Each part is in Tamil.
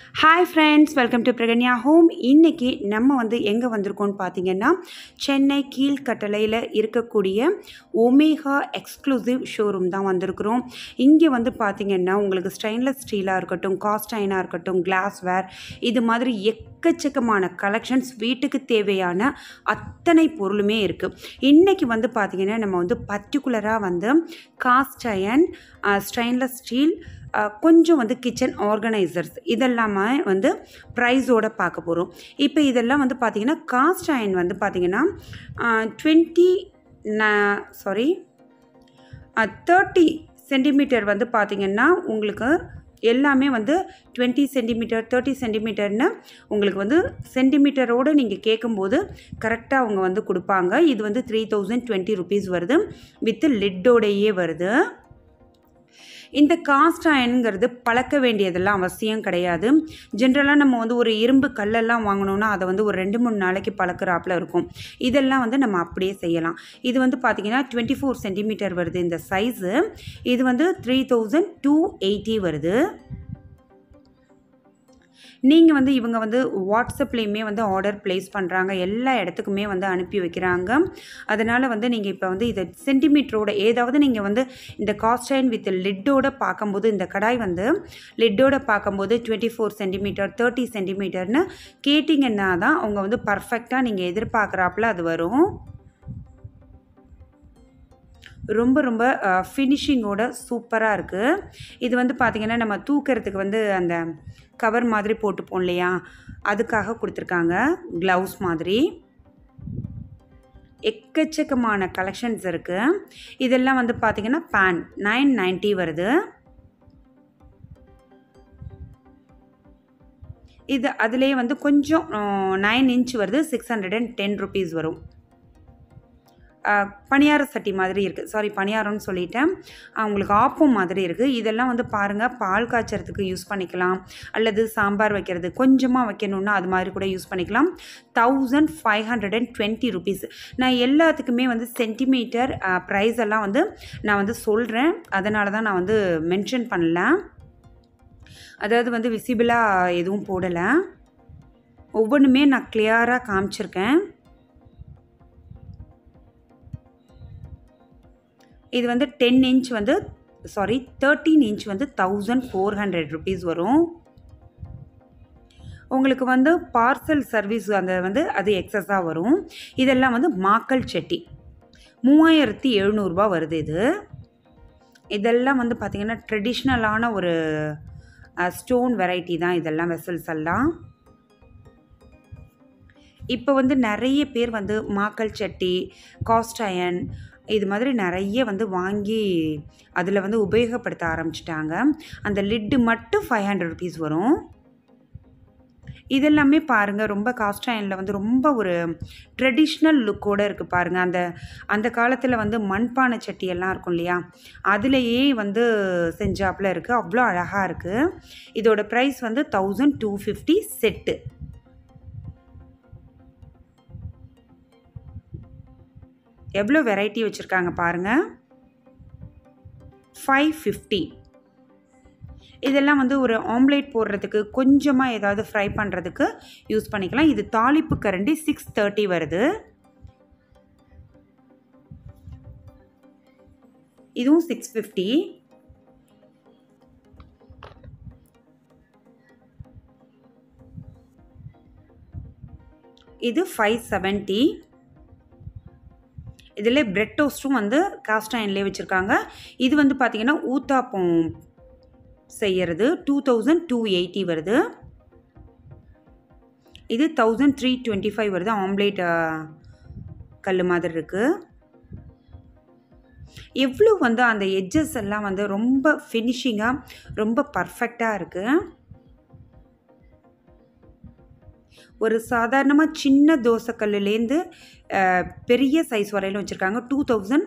Hi friends, welcome to Praganyahome. இன்னைக்கு நம்ம எங்க வந்திருக்கோம்னு பாத்தீங்கன்னா சென்னை keelkattalaiல இருக்கக்கூடிய ஒமேகா எக்ஸ்க்ளூசிவ் ஷோரூம் தான் வந்திருக்கிறோம். இங்க பாத்தீங்கன்னா உங்களுக்கு ஸ்டெயின்லெஸ் ஸ்டீலா இருக்கட்டும், காஸ்ட் அயனா இருக்கட்டும், கிளாஸ்வேர் இது மாதிரி எக்கச்சக்கமான கலெக்ஷன்ஸ் வீட்டுக்கு தேவையான அத்தனை பொருளுமே இருக்கு. இன்னைக்கு பாத்தீங்கன்னா நம்ம பர்టిక్యులரா காஸ்ட் அயன், ஸ்டெயின்லெஸ் ஸ்டீல், கொஞ்சம் கிச்சன் ஆர்கனைசர்ஸ் இதெல்லாமே ப்ரைஸோட பார்க்க போகிறோம். இப்போ இதெல்லாம் பார்த்தீங்கன்னா காஸ்ட் அயன் பார்த்தீங்கன்னா 30 சென்டிமீட்டர் பார்த்தீங்கன்னா உங்களுக்கு எல்லாமே 20 சென்டிமீட்டர் 30 சென்டிமீட்டர்னு உங்களுக்கு சென்டிமீட்டரோடு நீங்கள் கேட்கும்போது கரெக்டாக அவங்க கொடுப்பாங்க. இது 3020 rupees வருது, வித் லிட்டோடையே வருது. இந்த காஸ்ட் அயனுங்கிறது பழக்க வேண்டியதெல்லாம் அவசியம் கிடையாது. ஜென்ரலாக நம்ம ஒரு இரும்பு கல்லெல்லாம் வாங்கினோன்னா அதை ஒரு 2-3 நாளைக்கு பழக்கிறாப்புல இருக்கும். இதெல்லாம் நம்ம அப்படியே செய்யலாம். இது பார்த்தீங்கன்னா 24 சென்டிமீட்டர் வருது இந்த சைஸு. இது 3280 வருது. நீங்கள் இவங்க வாட்ஸ்அப்லேயுமே ஆர்டர் ப்ளேஸ் பண்ணுறாங்க, எல்லா இடத்துக்குமே அனுப்பி வைக்கிறாங்க. அதனால் நீங்கள் இப்போ இதை சென்டிமீட்டரோட ஏதாவது நீங்கள் இந்த காஸ்ட் அயன் வித் லிட்டோட பார்க்கும்போது இந்த கடாய் லிட்டோட பார்க்கும்போது 24 சென்டிமீட்டர் 30 சென்டிமீட்டர்னு கேட்டிங்கன்னா தான் அவங்க பர்ஃபெக்டாக நீங்கள் எதிர்பார்க்குறாப்புல அது வரும். ரொம்ப ரொம்ப ஃபினிஷிங்கோட சூப்பராக இருக்குது. இது பார்த்தீங்கன்னா நம்ம தூக்கிறதுக்கு அந்த கவர் மாதிரி போட்டுப்போம் இல்லையா, அதுக்காக கொடுத்துருக்காங்க. க்ளவுஸ் மாதிரி எக்கச்சக்கமான கலெக்ஷன்ஸ் இருக்குது. இதெல்லாம் பார்த்தீங்கன்னா பேன் 990 வருது. இது அதுலேயே கொஞ்சம் 9 inch வருது, 610 rupees வரும். பணியார சட்டி மாதிரி இருக்குது, சாரி பணியாரம்னு சொல்லிட்டேன், உங்களுக்கு ஆப்பம் மாதிரி இருக்குது. இதெல்லாம் பாருங்கள், பால் காய்ச்சறதுக்கு யூஸ் பண்ணிக்கலாம், அல்லது சாம்பார் வைக்கிறது கொஞ்சமாக வைக்கணுன்னா அது மாதிரி கூட யூஸ் பண்ணிக்கலாம். 1520 rupees. நான் எல்லாத்துக்குமே சென்டிமீட்டர் ப்ரைஸ் எல்லாம் நான் சொல்கிறேன், அதனால தான் நான் மென்ஷன் பண்ணல. அதாவது விசிபிளாக எதுவும் போடலை, ஒவ்வொன்றுமே நான் கிளியராக காமிச்சிருக்கேன். இது 10 inch 13 inch 1400 rupees வரும். உங்களுக்கு பார்சல் சர்வீஸ் அந்த அது எக்ஸஸாக வரும். இதெல்லாம் மாக்கல் சட்டி 3700 ரூபா வருது. இதெல்லாம் பார்த்திங்கன்னா ட்ரெடிஷ்னலான ஒரு ஸ்டோன் வெரைட்டி தான் இதெல்லாம், வெசல்ஸ் எல்லாம். இப்போ நிறைய பேர் மாக்கல் சட்டி, காஸ்ட் அயன் இது மாதிரி நிறைய வாங்கி அதில் உபயோகப்படுத்த ஆரம்பிச்சிட்டாங்க. அந்த லிட்டு மட்டும் 500 rupees வரும். இதெல்லாமே பாருங்கள், ரொம்ப காஸ்ட் அயனில் ரொம்ப ஒரு ட்ரெடிஷ்னல் லுக்கோடு இருக்குது பாருங்கள். அந்த காலத்தில் மண்பானை சட்டியெல்லாம் இருக்கும் இல்லையா, அதுலேயே செஞ்சாப்பில் இருக்குது, அவ்வளோ அழகாக இருக்குது. இதோட ப்ரைஸ் 1250 செட்டு. எவ்வளோ வெரைட்டி வச்சுருக்காங்க பாருங்கள். 550. இதெல்லாம் ஒரு ஆம்லேட் போடுறதுக்கு, கொஞ்சமாக ஏதாவது ஃப்ரை பண்ணுறதுக்கு யூஸ் பண்ணிக்கலாம். இது தாளிப்பு கரண்டி 630 வருது. இதுவும் 650. இது 570. இதில் பிரெட் டோஸ்ட்டும் காஸ்ட் அயன்லேயே வச்சுருக்காங்க. இது பார்த்திங்கன்னா ஊத்தாப்பம் செய்கிறது 2280 வருது. இது 1325 வருது. ஆம்லேட் கல் மாதிரி இருக்குது. எவ்வளோ அந்த எட்ஜஸ் எல்லாம் ரொம்ப ஃபினிஷிங்காக ரொம்ப பர்ஃபெக்டாக இருக்குது. ஒரு சாதாரணமாக சின்ன தோசைக்கல்லுலேருந்து பெரிய சைஸ் வரையிலும் வச்சுருக்காங்க. 2000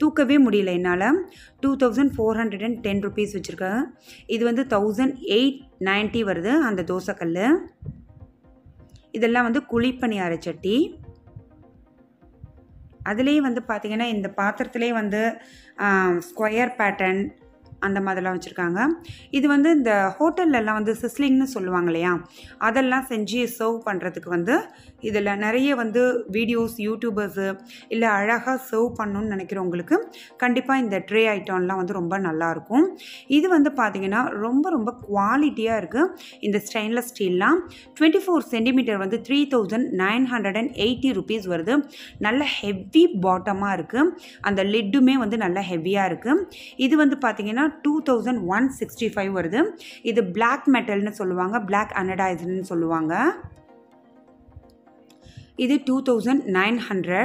தூக்கவே முடியல என்னால். 2410 rupees வச்சுருக்காங்க. இது 1890 வருது அந்த தோசைக்கல். இதெல்லாம் குழிப்பணியார சட்டி. அதுலேயே பார்த்திங்கன்னா இந்த பாத்திரத்துலேயே ஸ்கொயர் பேட்டர்ன், அந்த மாதிரிலாம் வச்சுருக்காங்க. இது வந்து இந்த ஹோட்டல்லலாம் வந்து சிஸ்லிங்னு சொல்லுவாங்க இல்லையா, அதெல்லாம் செஞ்சு சர்வ் பண்ணுறதுக்கு வந்து இதில் நிறைய வந்து வீடியோஸ் யூடியூபர்ஸு இல்லை அழகாக சர்வ் பண்ணணுன்னு நினைக்கிறவங்களுக்கு கண்டிப்பாக இந்த ட்ரே ஐட்டம்லாம் வந்து ரொம்ப நல்லாயிருக்கும். இது வந்து பார்த்திங்கன்னா ரொம்ப ரொம்ப குவாலிட்டியாக இருக்குது. இந்த ஸ்டெயின்லெஸ் ஸ்டீல்லாம் 24 சென்டிமீட்டர் வந்து 3980 rupees வருது. நல்ல ஹெவி பாட்டமாக இருக்குது. அந்த லிட்டுமே வந்து நல்ல ஹெவியாக இருக்குது. இது வந்து பார்த்திங்கன்னா 2165 வருது. இது பிளாக் மெட்டல்னு சொல்லுவாங்க, பிளாக் அனடைஸ்டுன்னு சொல்லுவாங்க. இது 2900.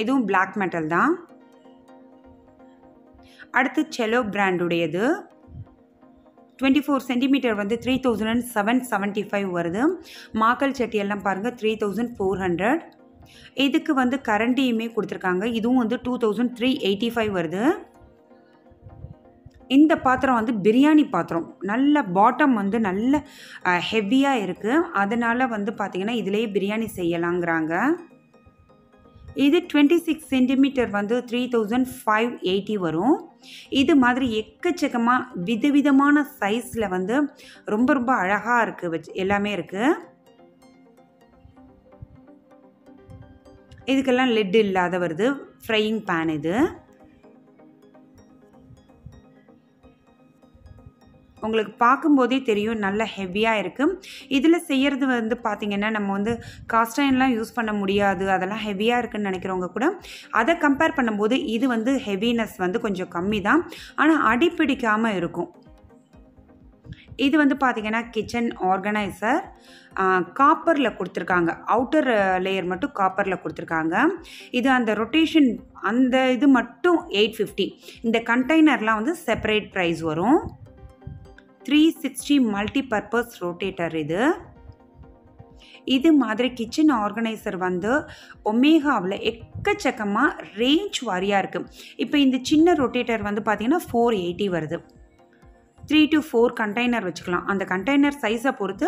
இதுவும் பிளாக் மெட்டல் தான். அடுத்து செலோ பிராண்டுடையது 24 சென்டிமீட்டர் வந்து 3775 வருது. மாக்கல் சட்டியெல்லாம் பாருங்கள் 3400. இதுக்கு வந்து கரண்டியுமே கொடுத்துருக்காங்க. இதுவும் வந்து 2385 வருது. இந்த பாத்திரம் வந்து பிரியாணி பாத்திரம். நல்ல பாட்டம் வந்து நல்ல ஹெவியாக இருக்குது. அதனால் வந்து பார்த்திங்கன்னா இதிலேயே பிரியாணி செய்யலாங்கிறாங்க. இது 26 சென்டிமீட்டர் வந்து 3580 வரும். இது மாதிரி எக்கச்சக்கமாக விதவிதமான சைஸில் வந்து ரொம்ப ரொம்ப அழகாக இருக்குது, எல்லாமே இருக்குது. இதுக்கெல்லாம் லிட் இல்லாத வருது. ஃப்ரையிங் பேன் இது. உங்களுக்கு பார்க்கும்போதே தெரியும் நல்ல ஹெவியாக இருக்குது. இதில் செய்கிறது வந்து பார்த்திங்கன்னா நம்ம வந்து காஸ்ட் அயர்ன்லாம் யூஸ் பண்ண முடியாது, அதெல்லாம் ஹெவியாக இருக்குதுன்னு நினைக்கிறவங்க கூட அதை கம்பேர் பண்ணும்போது இது வந்து ஹெவினஸ் வந்து கொஞ்சம் கம்மி தான். ஆனால் அடிப்பிடிக்காமல் இருக்கும். இது வந்து பார்த்திங்கன்னா கிச்சன் ஆர்கனைசர் காப்பரில் கொடுத்துருக்காங்க. அவுட்டர் லேயர் மட்டும் காப்பரில் கொடுத்துருக்காங்க. இது அந்த ரொட்டேஷன் அந்த இது மட்டும் 850. இந்த கண்டெய்னர்லாம் வந்து செப்பரேட் ப்ரைஸ் வரும். 360 மல்டி பர்பஸ் ரொட்டேட்டர் இது. இது மாதிரி கிச்சன் ஆர்கனைசர் வந்து ஒமேகாவில் எக்கச்சக்கமாக ரேஞ்ச் வாரியாக இருக்குது. இப்போ இந்த சின்ன ரொட்டேட்டர் வந்து பார்த்திங்கன்னா 480 வருது. 3 to 4 கண்டெய்னர் வச்சுக்கலாம். அந்த கண்டெய்னர் சைஸை பொறுத்து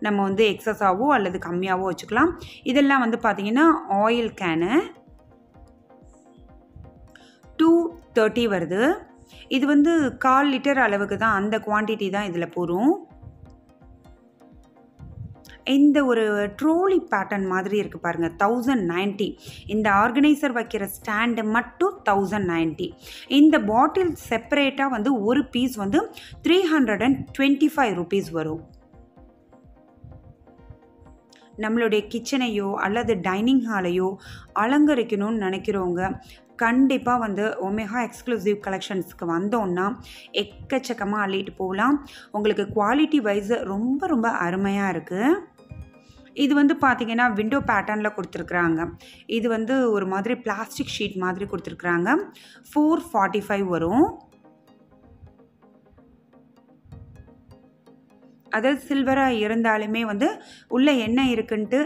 நம்ம வந்து எக்ஸஸாவோ அல்லது கம்மியாகவோ வச்சுக்கலாம். இதெல்லாம் வந்து பார்த்திங்கன்னா ஆயில் கேனு 230 வருது. இது வந்து 1/4 லிட்டர் அளவுக்கு தான், அந்த குவான்டிட்டி தான் இதில் போகும். இந்த ஒரு ட்ரோலி பேட்டர்ன் மாதிரி இருக்குது பாருங்கள், 1090. இந்த ஆர்கனைசர் வைக்கிற ஸ்டாண்டு மட்டும் 1090. இந்த பாட்டில் செப்பரேட்டாக வந்து ஒரு பீஸ் வந்து 325 rupees வரும். நம்மளுடைய கிச்சனையோ அல்லது டைனிங் ஹாலையோ அலங்கரிக்கணும்னு நினைக்கிறவங்க கண்டிப்பாக வந்து ஒமேகா எக்ஸ்க்ளூசிவ் கலெக்ஷன்ஸ்க்கு வந்தோன்னா எக்கச்சக்கமாக அள்ளிட்டு போகலாம். உங்களுக்கு குவாலிட்டி வைஸ் ரொம்ப ரொம்ப அருமையாக இருக்குது. இது வந்து பார்த்திங்கன்னா விண்டோ பேட்டர்னில் கொடுத்துருக்குறாங்க. இது வந்து ஒரு மாதிரி பிளாஸ்டிக் ஷீட் மாதிரி கொடுத்துருக்குறாங்க. 445 வரும். அதாவது சில்வராக இருந்தாலுமே வந்து உள்ளே என்ன இருக்குன்ட்டு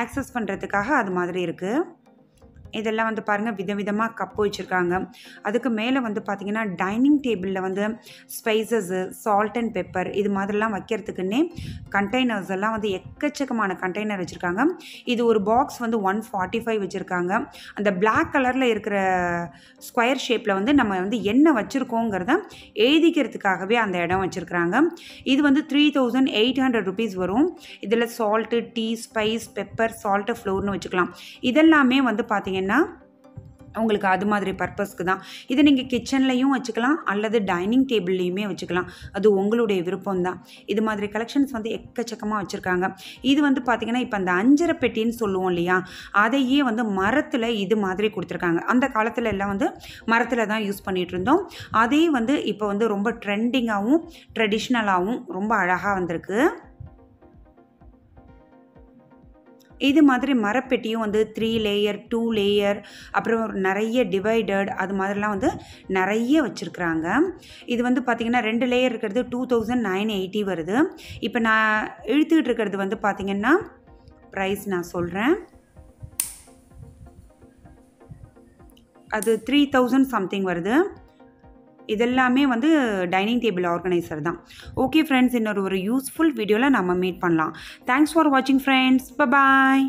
ஆக்சஸ் பண்ணுறதுக்காக அது மாதிரி இருக்குது. இதெல்லாம் வந்து பாருங்கள் விதவிதமாக கப்பு வச்சுருக்காங்க. அதுக்கு மேலே வந்து பார்த்திங்கன்னா டைனிங் டேபிளில் வந்து ஸ்பைசஸ்ஸு, சால்ட் அண்ட் பெப்பர் இது மாதிரிலாம் வைக்கிறதுக்குன்னே கண்டெய்னர்ஸ் எல்லாம் வந்து எக்கச்சக்கமான கண்டெய்னர் வச்சுருக்காங்க. இது ஒரு பாக்ஸ் வந்து 145 வச்சுருக்காங்க. அந்த பிளாக் கலரில் இருக்கிற ஸ்கொயர் ஷேப்பில் வந்து நம்ம வந்து என்ன வச்சுருக்கோங்கிறத எழுதிக்கிறதுக்காகவே அந்த இடம் வச்சுருக்குறாங்க. இது வந்து 3800 rupees வரும். இதில் salt, tea, spice, pepper, salt, ஃப்ளோர்னு வச்சுக்கலாம். இதெல்லாமே வந்து பார்த்திங்கன்னா உங்களுக்கு அது மாதிரி பர்பஸ்க்கு தான். இதை நீங்கள் கிச்சன்லையும் வச்சுக்கலாம் அல்லது டைனிங் டேபிள்லையுமே வச்சுக்கலாம். அது உங்களுடைய விருப்பம் தான். இது மாதிரி கலெக்ஷன்ஸ் வந்து எக்கச்சக்கமாக வச்சுருக்காங்க. இது வந்து பார்த்திங்கன்னா இப்போ அந்த அஞ்சரை பெட்டின்னு சொல்லுவோம் இல்லையா, அதையே வந்து மரத்தில் இது மாதிரி கொடுத்துருக்காங்க. அந்த காலத்தில் எல்லாம் வந்து மரத்தில் தான் யூஸ் பண்ணிகிட்டு இருந்தோம். அதே வந்து இப்போ வந்து ரொம்ப ட்ரெண்டிங்காகவும் ட்ரெடிஷ்னலாகவும் ரொம்ப அழகாக வந்திருக்கு. இது மாதிரி மரப்பெட்டியும் வந்து 3 லேயர் 2 லேயர் அப்புறம் நிறைய டிவைடட் அது மாதிரிலாம் வந்து நிறைய வச்சுருக்குறாங்க. இது வந்து பார்த்திங்கன்னா 2 லேயர் இருக்கிறது 2980 வருது. இப்போ நான் இழுத்துக்கிட்டு இருக்கிறது வந்து பார்த்திங்கன்னா ப்ரைஸ் நான் சொல்கிறேன். அது 3000 சம்திங் வருது. இதெல்லாமே வந்து டைனிங் டேபிள் ஆர்கனைசர் தான். ஓகே ஃப்ரெண்ட்ஸ், இன்னொரு யூஸ்ஃபுல் வீடியோவில் நம்ம மீட் பண்ணலாம். தேங்க்ஸ் ஃபார் வாட்சிங் ஃப்ரெண்ட்ஸ். Bye bye.